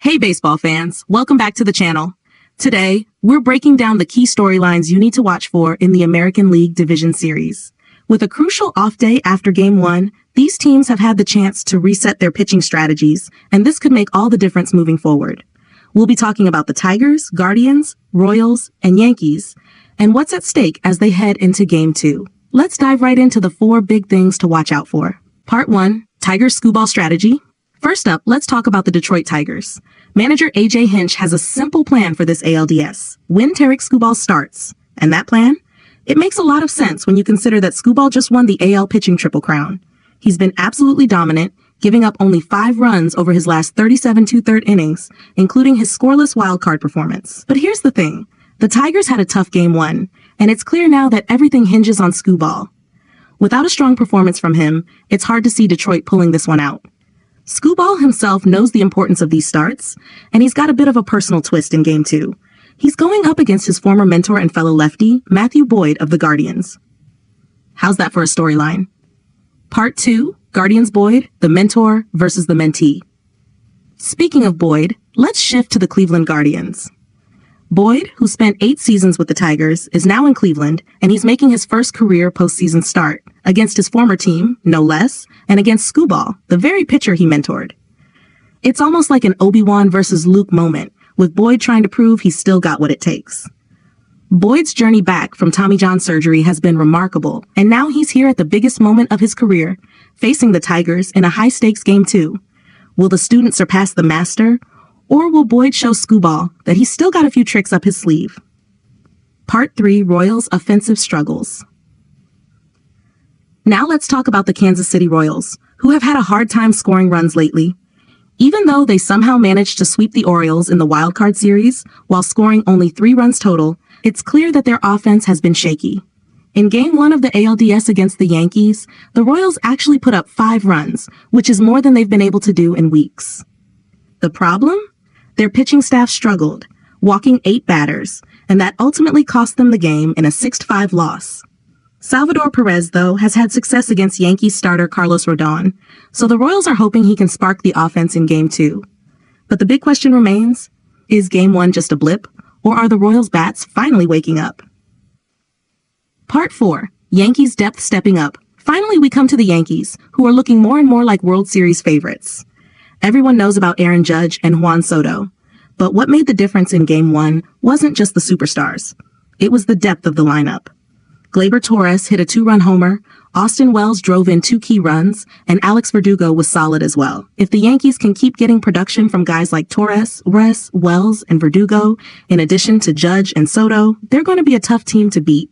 Hey baseball fans, welcome back to the channel. Today, we're breaking down the key storylines you need to watch for in the American League Division Series. With a crucial off day after Game 1, these teams have had the chance to reset their pitching strategies, and this could make all the difference moving forward. We'll be talking about the Tigers, Guardians, Royals, and Yankees, and what's at stake as they head into Game 2. Let's dive right into the 4 big things to watch out for. Part 1, Tigers Skewball Strategy. First up, let's talk about the Detroit Tigers. Manager A.J. Hinch has a simple plan for this ALDS. Win Tarek Skewball starts. And that plan? It makes a lot of sense when you consider that Skewball just won the AL pitching Triple Crown. He's been absolutely dominant, giving up only 5 runs over his last 37 2/3 innings, including his scoreless wildcard performance. But here's the thing. The Tigers had a tough Game 1, and it's clear now that everything hinges on Skewball. Without a strong performance from him, it's hard to see Detroit pulling this one out. Skewball himself knows the importance of these starts, and he's got a bit of a personal twist in Game 2. He's going up against his former mentor and fellow lefty, Matthew Boyd of the Guardians. How's that for a storyline? Part 2, Guardians Boyd, the mentor versus the mentee. Speaking of Boyd, let's shift to the Cleveland Guardians. Boyd, who spent 8 seasons with the Tigers, is now in Cleveland, and he's making his first career postseason start against his former team, no less, and against Skewball, the very pitcher he mentored. It's almost like an Obi-Wan versus Luke moment, with Boyd trying to prove he's still got what it takes. Boyd's journey back from Tommy John surgery has been remarkable, and now he's here at the biggest moment of his career, facing the Tigers in a high-stakes Game 2. Will the student surpass the master? Or will Boyd show Skewball that he's still got a few tricks up his sleeve? Part 3, Royals Offensive Struggles. Now let's talk about the Kansas City Royals, who have had a hard time scoring runs lately. Even though they somehow managed to sweep the Orioles in the wildcard series while scoring only 3 runs total, it's clear that their offense has been shaky. In Game 1 of the ALDS against the Yankees, the Royals actually put up 5 runs, which is more than they've been able to do in weeks. The problem? Their pitching staff struggled, walking 8 batters, and that ultimately cost them the game in a 6-5 loss. Salvador Perez, though, has had success against Yankees starter Carlos Rodon, so the Royals are hoping he can spark the offense in Game 2. But the big question remains, is Game 1 just a blip, or are the Royals' bats finally waking up? Part 4, Yankees depth stepping up. Finally, we come to the Yankees, who are looking more and more like World Series favorites. Everyone knows about Aaron Judge and Juan Soto, but what made the difference in Game 1 wasn't just the superstars. It was the depth of the lineup. Gleyber Torres hit a 2-run homer, Austin Wells drove in 2 key runs, and Alex Verdugo was solid as well. If the Yankees can keep getting production from guys like Torres, Wells, and Verdugo, in addition to Judge and Soto, they're going to be a tough team to beat.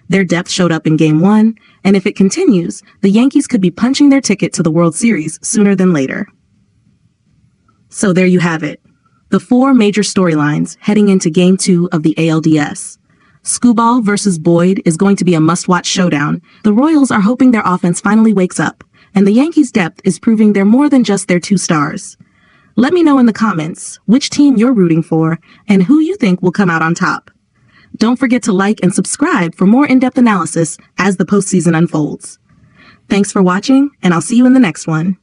Their depth showed up in Game 1, and if it continues, the Yankees could be punching their ticket to the World Series sooner than later. So there you have it. The 4 major storylines heading into Game 2 of the ALDS. Skewball versus Boyd is going to be a must-watch showdown. The Royals are hoping their offense finally wakes up, and the Yankees' depth is proving they're more than just their 2 stars. Let me know in the comments which team you're rooting for and who you think will come out on top. Don't forget to like and subscribe for more in-depth analysis as the postseason unfolds. Thanks for watching, and I'll see you in the next one.